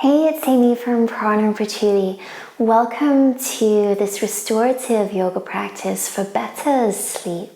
Hey, it's Amy from Prana Patchouli. Welcome to this restorative yoga practice for better sleep.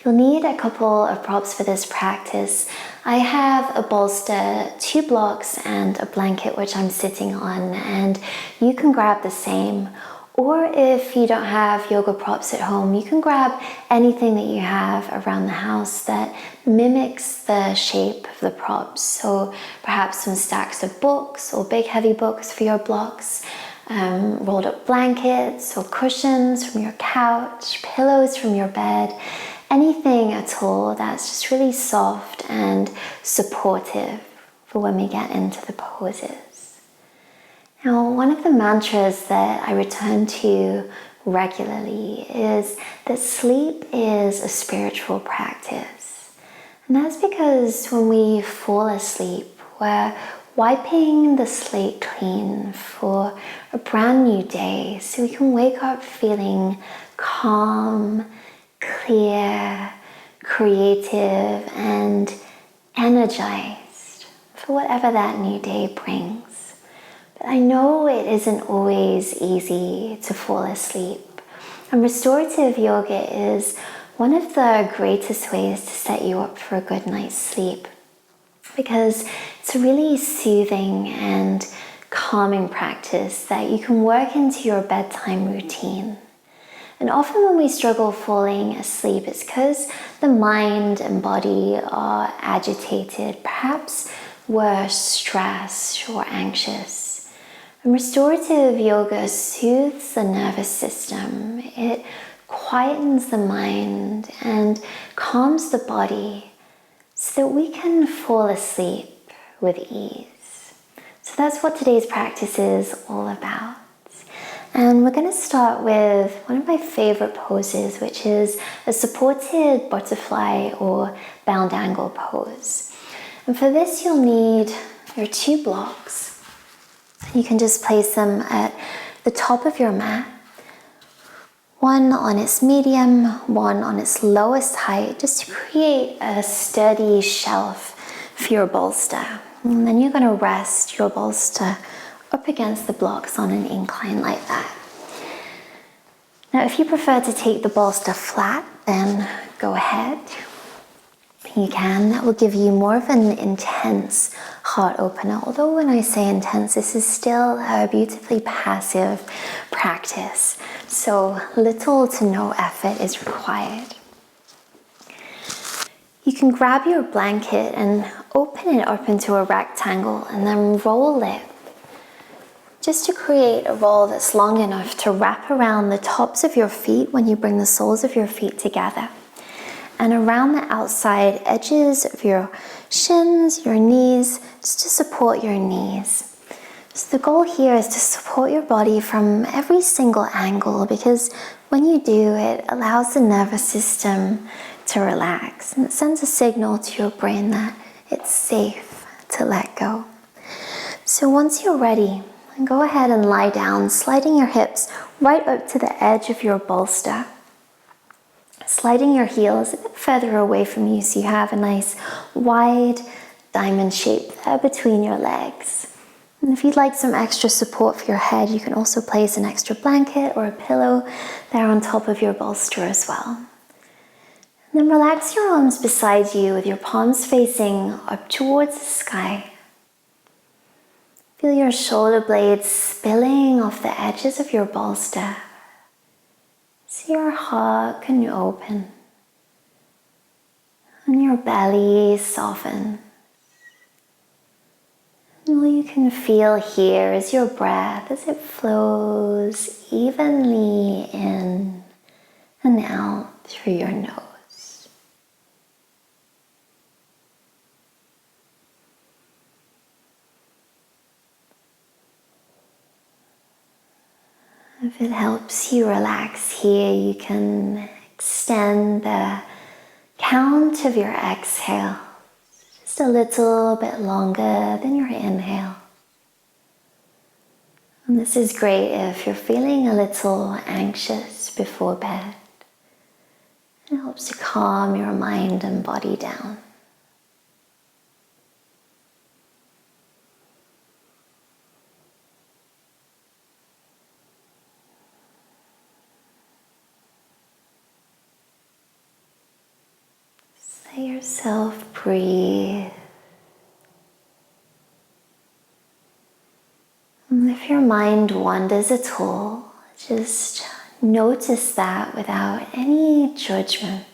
You'll need a couple of props for this practice. I have a bolster, 2 blocks, and a blanket which I'm sitting on, and you can grab the same. Or if you don't have yoga props at home, you can grab anything that you have around the house that mimics the shape of the props. So perhaps some stacks of books or big heavy books for your blocks, rolled up blankets or cushions from your couch, pillows from your bed, anything at all that's just really soft and supportive for when we get into the poses. Now, one of the mantras that I return to regularly is that sleep is a spiritual practice. And that's because when we fall asleep, we're wiping the slate clean for a brand new day so we can wake up feeling calm, clear, creative, and energized for whatever that new day brings. I know it isn't always easy to fall asleep, and restorative yoga is one of the greatest ways to set you up for a good night's sleep, because it's a really soothing and calming practice that you can work into your bedtime routine. And often when we struggle falling asleep, it's because the mind and body are agitated, perhaps we're stressed or anxious. And restorative yoga soothes the nervous system. It quietens the mind and calms the body so that we can fall asleep with ease. So that's what today's practice is all about. And we're going to start with one of my favorite poses, which is a supported butterfly or bound angle pose. And for this, you'll need your 2 blocks. You can just place them at the top of your mat, one on its medium, one on its lowest height, just to create a sturdy shelf for your bolster. And then you're going to rest your bolster up against the blocks on an incline like that. Now, if you prefer to take the bolster flat, then go ahead. You can. That will give you more of an intense heart opener. Although when I say intense, this is still a beautifully passive practice. So little to no effort is required. You can grab your blanket and open it up into a rectangle and then roll it, just to create a roll that's long enough to wrap around the tops of your feet when you bring the soles of your feet together, and around the outside edges of your shins, your knees, just to support your knees. So the goal here is to support your body from every single angle, because when you do, it allows the nervous system to relax, and it sends a signal to your brain that it's safe to let go. So once you're ready, go ahead and lie down, sliding your hips right up to the edge of your bolster. Sliding your heels a bit further away from you so you have a nice wide diamond shape there between your legs. And if you'd like some extra support for your head, you can also place an extra blanket or a pillow there on top of your bolster as well. And then relax your arms beside you with your palms facing up towards the sky. Feel your shoulder blades spilling off the edges of your bolster. So your heart can open and your belly softens. And all you can feel here is your breath as it flows evenly in and out through your nose. If it helps you relax here, you can extend the count of your exhale just a little bit longer than your inhale. And this is great if you're feeling a little anxious before bed. It helps to calm your mind and body down. Let yourself breathe. And if your mind wanders at all, just notice that without any judgment.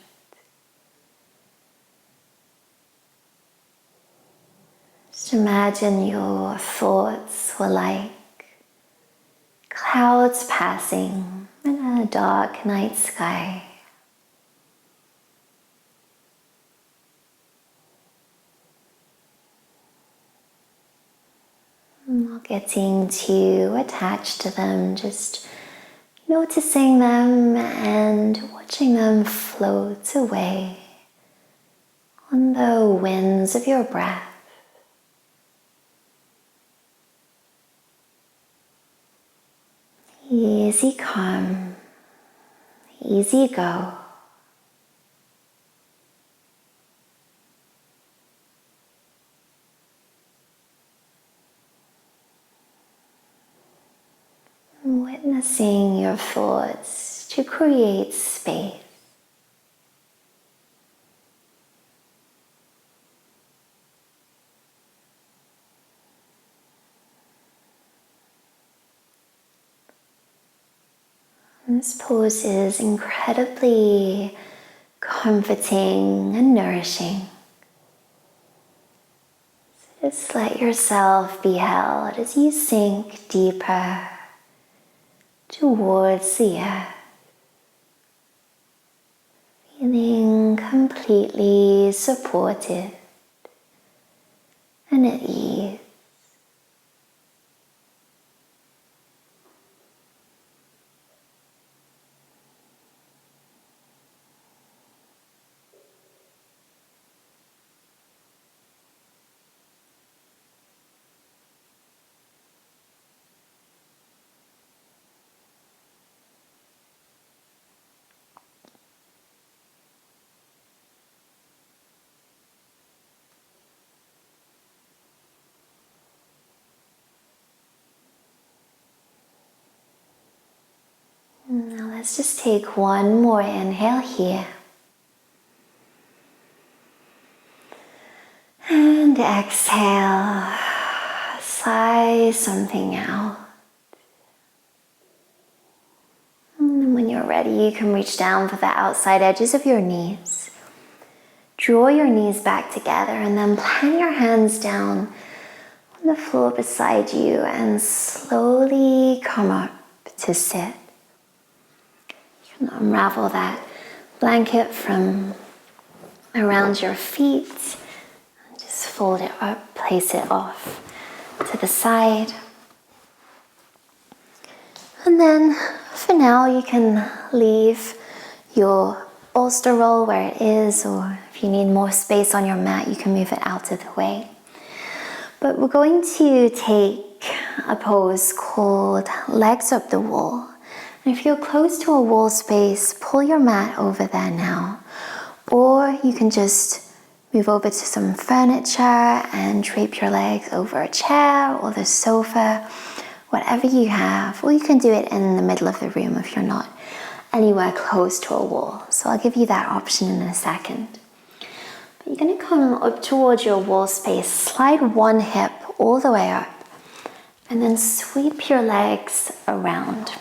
Just imagine your thoughts were like clouds passing in a dark night sky. Not getting too attached to them, just noticing them and watching them float away on the winds of your breath. Easy come, easy go. Witnessing your thoughts to create space. This pose is incredibly comforting and nourishing. So just let yourself be held as you sink deeper towards the earth, feeling completely supported and at ease. Now let's just take one more inhale here. And exhale, sigh something out. And then when you're ready, you can reach down for the outside edges of your knees. Draw your knees back together and then plant your hands down on the floor beside you and slowly come up to sit. Unravel that blanket from around your feet and just fold it up, place it off to the side. And then for now you can leave your bolster roll where it is, or if you need more space on your mat you can move it out of the way. But we're going to take a pose called legs up the wall. And if you're close to a wall space, pull your mat over there now. Or you can just move over to some furniture and drape your legs over a chair or the sofa, whatever you have. Or you can do it in the middle of the room if you're not anywhere close to a wall. So I'll give you that option in a second. But you're going to come up towards your wall space, slide one hip all the way up, and then sweep your legs around.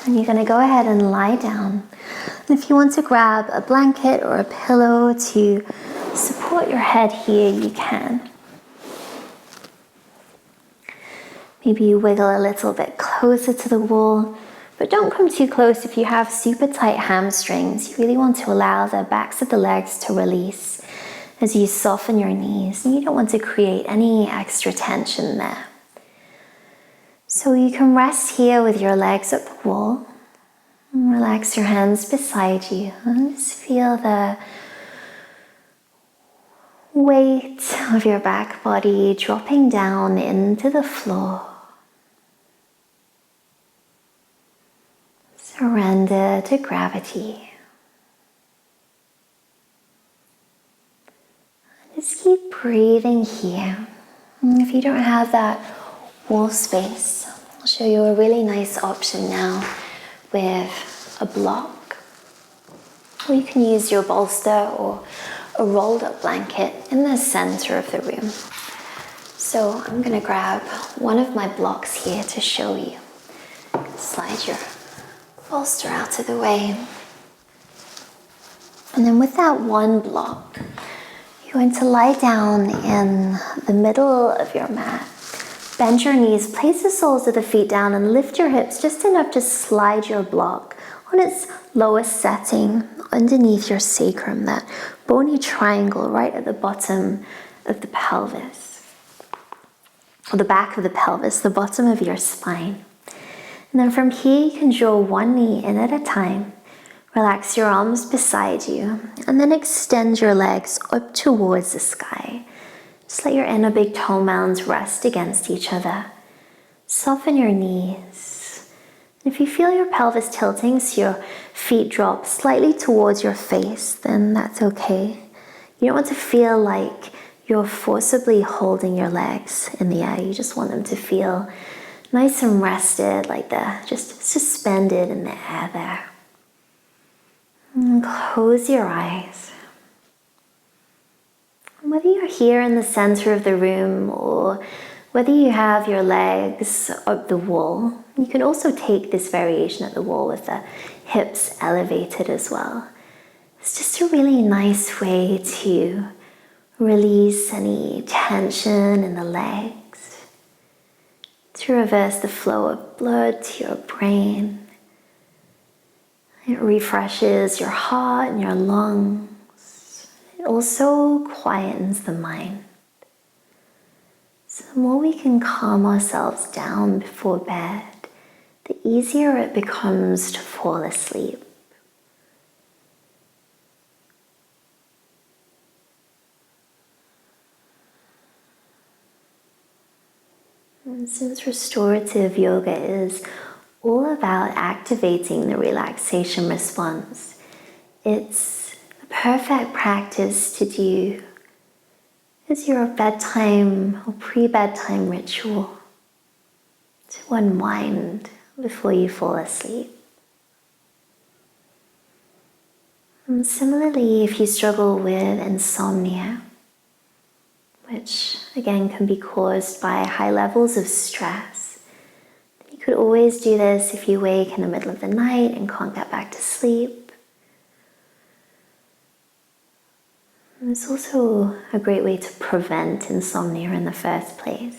And you're going to go ahead and lie down. And if you want to grab a blanket or a pillow to support your head here, you can. Maybe you wiggle a little bit closer to the wall, but don't come too close if you have super tight hamstrings. You really want to allow the backs of the legs to release as you soften your knees. And you don't want to create any extra tension there. So you can rest here with your legs up the wall. And relax your hands beside you. And just feel the weight of your back body dropping down into the floor. Surrender to gravity. Just keep breathing here. And if you don't have that wall space, I'll show you a really nice option now with a block. Or you can use your bolster or a rolled up blanket in the center of the room. So I'm gonna grab one of my blocks here to show you. Slide your bolster out of the way. And then with that one block, you're going to lie down in the middle of your mat. Bend your knees, place the soles of the feet down and lift your hips just enough to slide your block on its lowest setting underneath your sacrum, that bony triangle right at the bottom of the pelvis, or the back of the pelvis, the bottom of your spine. And then from here, you can draw one knee in at a time. Relax your arms beside you, and then extend your legs up towards the sky. Just let your inner big toe mounds rest against each other. Soften your knees. If you feel your pelvis tilting so your feet drop slightly towards your face, then that's okay. You don't want to feel like you're forcibly holding your legs in the air. You just want them to feel nice and rested, like they're just suspended in the air there. And close your eyes. Whether you're here in the center of the room or whether you have your legs up the wall, you can also take this variation at the wall with the hips elevated as well. It's just a really nice way to release any tension in the legs, to reverse the flow of blood to your brain. It refreshes your heart and your lungs. It also quietens the mind. So the more we can calm ourselves down before bed, the easier it becomes to fall asleep. And since restorative yoga is all about activating the relaxation response, it's a perfect practice to do as your bedtime or pre-bedtime ritual to unwind before you fall asleep. And similarly, if you struggle with insomnia, which again can be caused by high levels of stress, you could always do this if you wake in the middle of the night and can't get back to sleep. And it's also a great way to prevent insomnia in the first place.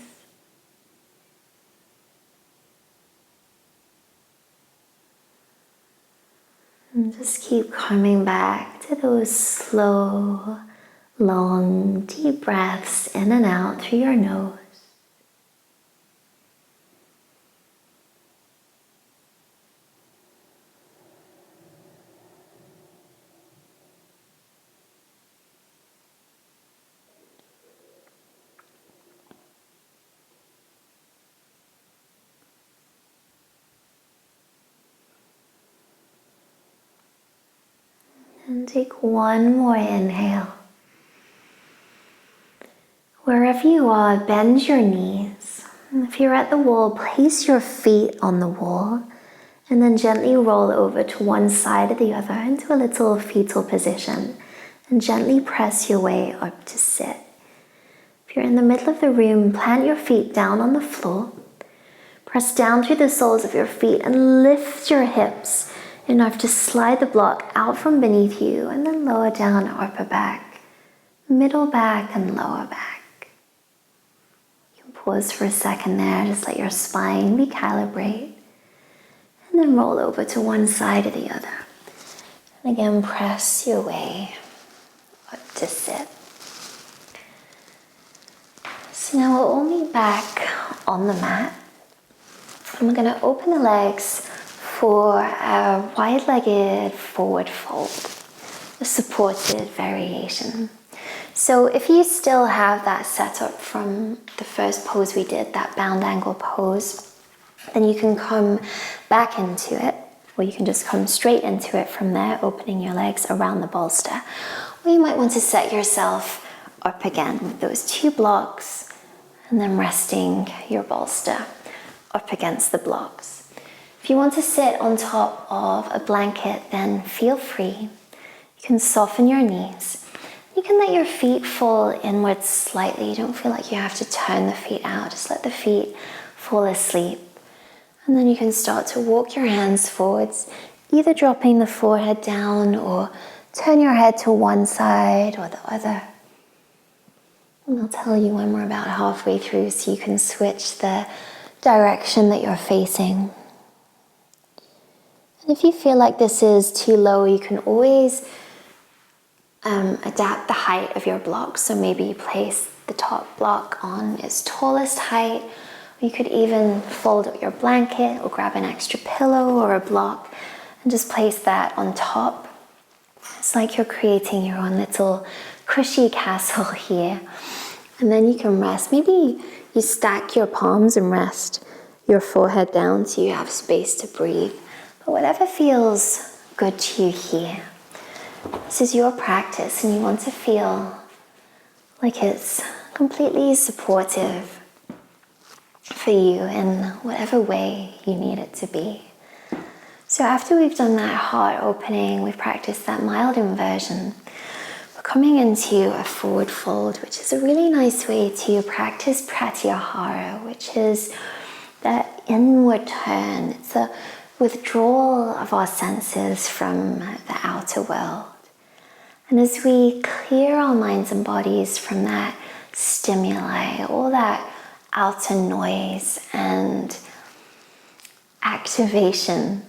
And just keep coming back to those slow, long, deep breaths in and out through your nose. And take one more inhale. Wherever you are, bend your knees. If you're at the wall, place your feet on the wall and then gently roll over to one side or the other into a little fetal position and gently press your way up to sit. If you're in the middle of the room, plant your feet down on the floor. Press down through the soles of your feet and lift your hips enough to slide the block out from beneath you and then lower down upper back, middle back and lower back. You can pause for a second there, just let your spine recalibrate and then roll over to one side or the other. And again, press your way up to sit. So now we'll all meet back on the mat. And we're going to open the legs for a wide-legged forward fold, a supported variation. So if you still have that setup from the first pose we did, that bound angle pose, then you can come back into it, or you can just come straight into it from there, opening your legs around the bolster. Or you might want to set yourself up again with those two blocks and then resting your bolster up against the blocks. If you want to sit on top of a blanket, then feel free. You can soften your knees. You can let your feet fall inwards slightly. You don't feel like you have to turn the feet out. Just let the feet fall asleep. And then you can start to walk your hands forwards, either dropping the forehead down or turn your head to one side or the other. And I'll tell you when we're about halfway through so you can switch the direction that you're facing. And if you feel like this is too low, you can always adapt the height of your block. So maybe you place the top block on its tallest height. You could even fold up your blanket or grab an extra pillow or a block and just place that on top. It's like you're creating your own little cushy castle here. And then you can rest. Maybe you stack your palms and rest your forehead down so you have space to breathe. But whatever feels good to you here. This is your practice and you want to feel like it's completely supportive for you in whatever way you need it to be. So after we've done that heart opening, we've practiced that mild inversion, we're coming into a forward fold, which is a really nice way to practice pratyahara, which is that inward turn. It's a withdrawal of our senses from the outer world. And as we clear our minds and bodies from that stimuli, all that outer noise and activation,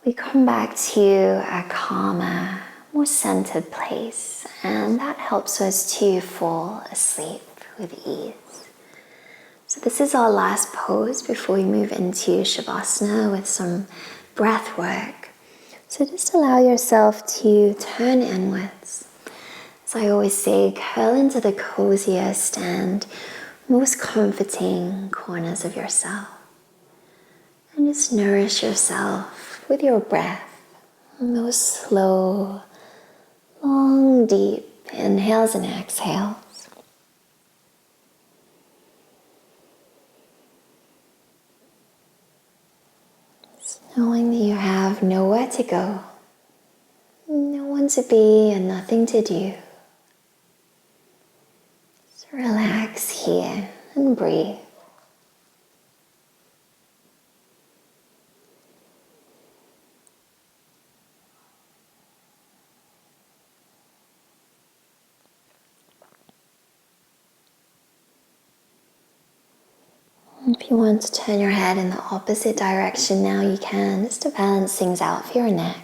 we come back to a calmer, more centered place, and that helps us to fall asleep with ease. So this is our last pose before we move into Shavasana with some breath work. So just allow yourself to turn inwards. As I always say, curl into the coziest and most comforting corners of yourself. And just nourish yourself with your breath. And those slow, long, deep inhales and exhales. Just knowing that you have nowhere to go, no one to be and nothing to do. Relax here and breathe. If you want to turn your head in the opposite direction now, you can, just to balance things out for your neck.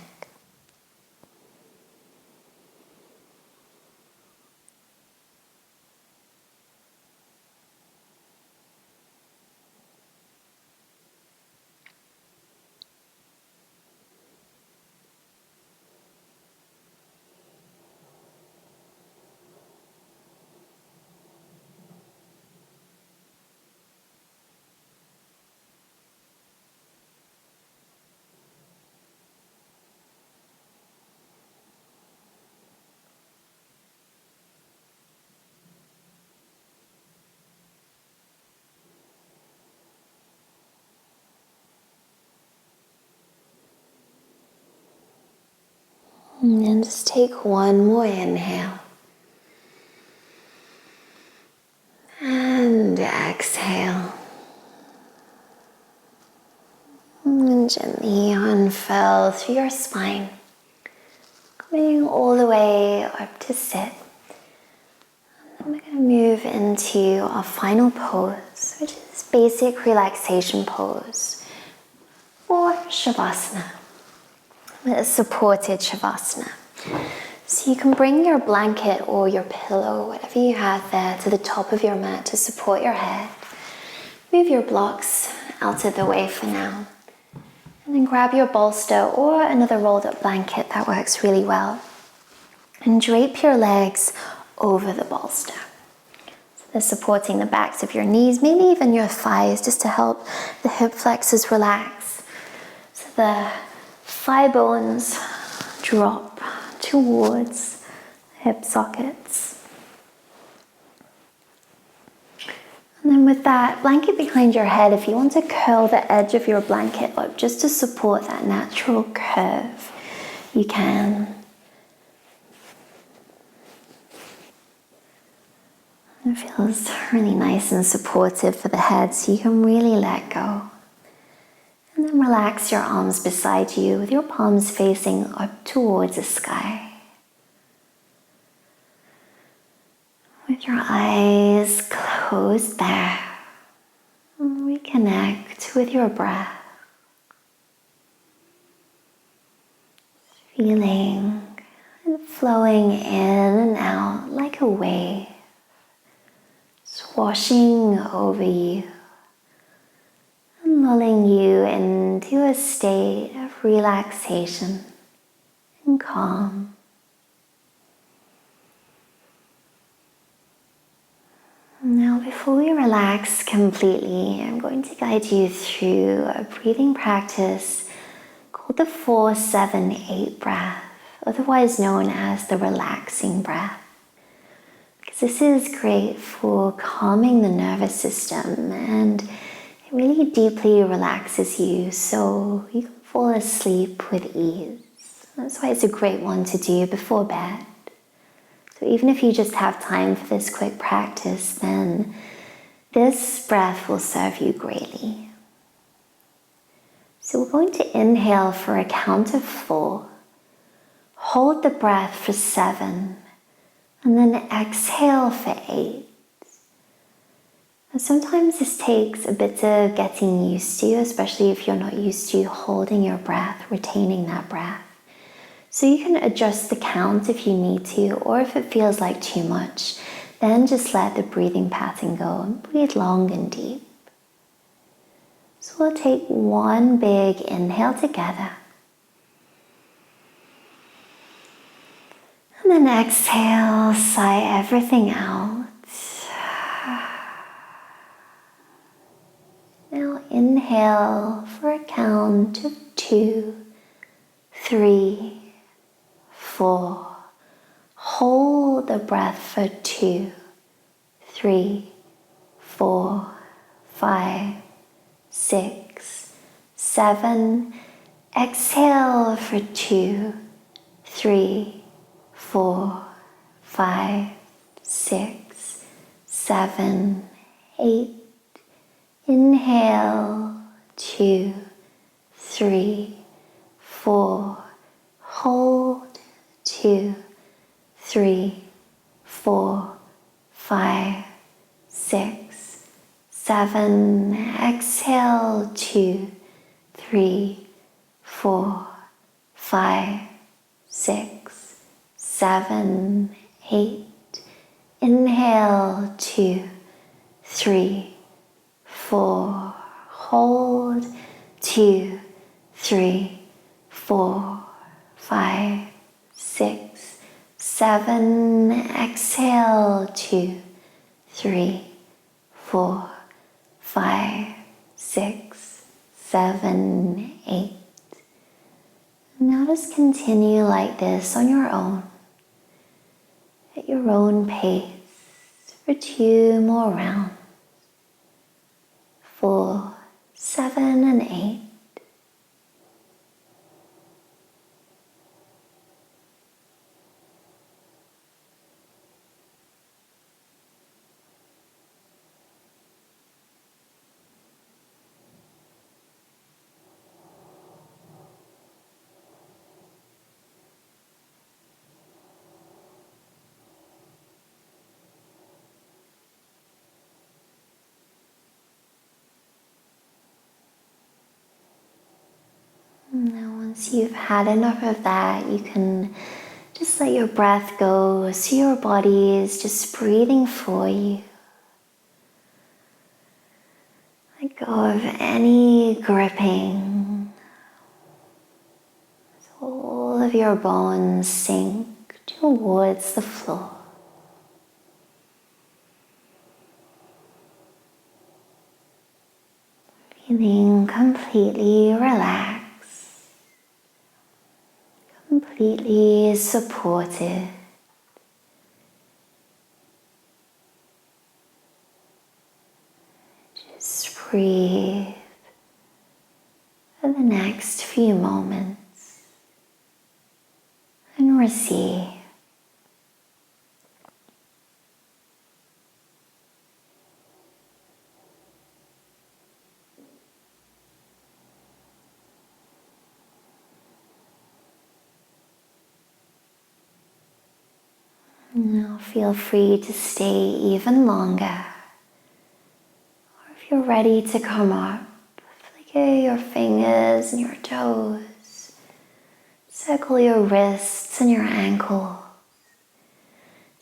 And then just take one more inhale. And exhale. And gently unfurl through your spine, coming all the way up to sit. And then we're going to move into our final pose, which is basic relaxation pose or Shavasana. A supported Shavasana. So you can bring your blanket or your pillow, whatever you have there, to the top of your mat to support your head. Move your blocks out of the way for now. And then grab your bolster or another rolled up blanket, that works really well. And drape your legs over the bolster. So they're supporting the backs of your knees, maybe even your thighs, just to help the hip flexors relax. So the thigh bones drop towards hip sockets. And then with that blanket behind your head, if you want to curl the edge of your blanket up just to support that natural curve, you can. It feels really nice and supportive for the head, so you can really let go. And then relax your arms beside you with your palms facing up towards the sky. With your eyes closed there, reconnect with your breath. Feeling and flowing in and out like a wave, just washing over you and lulling you into a state of relaxation and calm. Now, before we relax completely, I'm going to guide you through a breathing practice called the 4-7-8 breath, otherwise known as the relaxing breath. Because this is great for calming the nervous system and it really deeply relaxes you so you can fall asleep with ease. That's why it's a great one to do before bed. So even if you just have time for this quick practice, then this breath will serve you greatly. So we're going to inhale for a count of 4, hold the breath for 7, and then exhale for 8. Now sometimes this takes a bit of getting used to, especially if you're not used to holding your breath, retaining that breath. So you can adjust the count if you need to, or if it feels like too much, then just let the breathing pattern go and breathe long and deep. So we'll take one big inhale together. And then exhale, sigh everything out. Now inhale for a count of 2, 3, 4. Hold the breath for 2, 3, 4, 5, 6, 7. Exhale for 2, 3, 4, 5, 6, 7, 8. Inhale, 2, 3, 4. Hold, 2, 3, 4, 5, 6, 7. Exhale, 2, 3, 4, 5, 6, 7, 8. Inhale, 2, 3, 4. Hold, 2, 3, 4, 5, 6, 7. Exhale, 2, 3, 4, 5, 6, 7, 8. Now just continue like this on your own, at your own pace, for 2 more rounds. 4, 7, and 8. Now once you've had enough of that, you can just let your breath go so your body is just breathing for you. Let go of any gripping. So all of your bones sink towards the floor. Feeling completely relaxed. Completely supported. Just breathe for the next few moments and receive. Now feel free to stay even longer. Or if you're ready to come up, flicker your fingers and your toes. Circle your wrists and your ankles.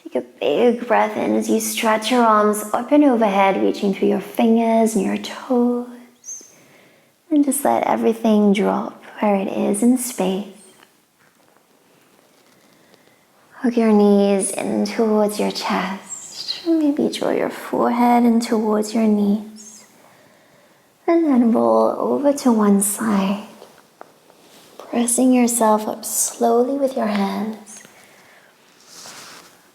Take a big breath in as you stretch your arms up and overhead, reaching through your fingers and your toes. And just let everything drop where it is in space. Hug your knees in towards your chest. Maybe draw your forehead in towards your knees. And then roll over to one side. Pressing yourself up slowly with your hands.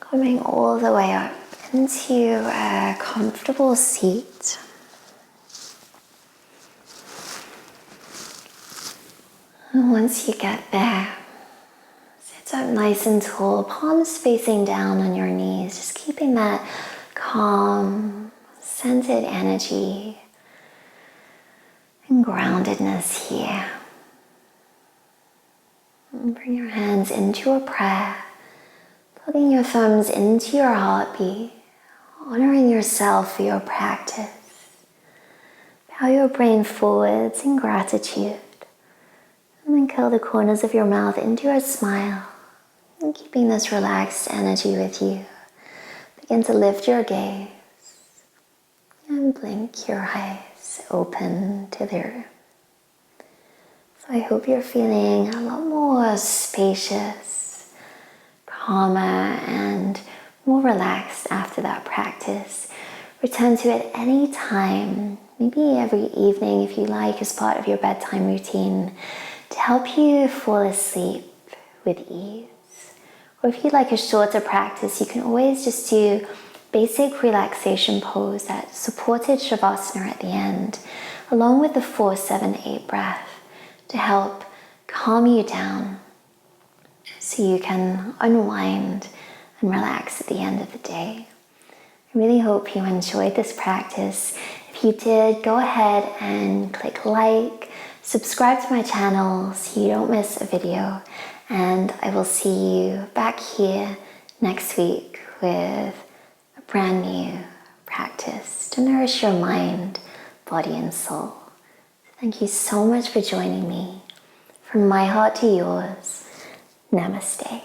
Coming all the way up into a comfortable seat. And once you get there, sit up nice and tall, palms facing down on your knees, just keeping that calm, centered energy and groundedness here. And bring your hands into a prayer, plugging your thumbs into your heartbeat, honoring yourself for your practice. Bow your brain forwards in gratitude. And then curl the corners of your mouth into a smile. And keeping this relaxed energy with you, begin to lift your gaze and blink your eyes open to the room. So I hope you're feeling a lot more spacious, calmer, and more relaxed after that practice. Return to it any time, maybe every evening if you like, as part of your bedtime routine, to help you fall asleep with ease. Or if you'd like a shorter practice, you can always just do basic relaxation pose, that supported Shavasana at the end, along with the 4-7-8 breath to help calm you down so you can unwind and relax at the end of the day. I really hope you enjoyed this practice. If you did, go ahead and click like, subscribe to my channel so you don't miss a video, and I will see you back here next week with a brand new practice to nourish your mind, body, and soul. Thank you so much for joining me. From my heart to yours, namaste.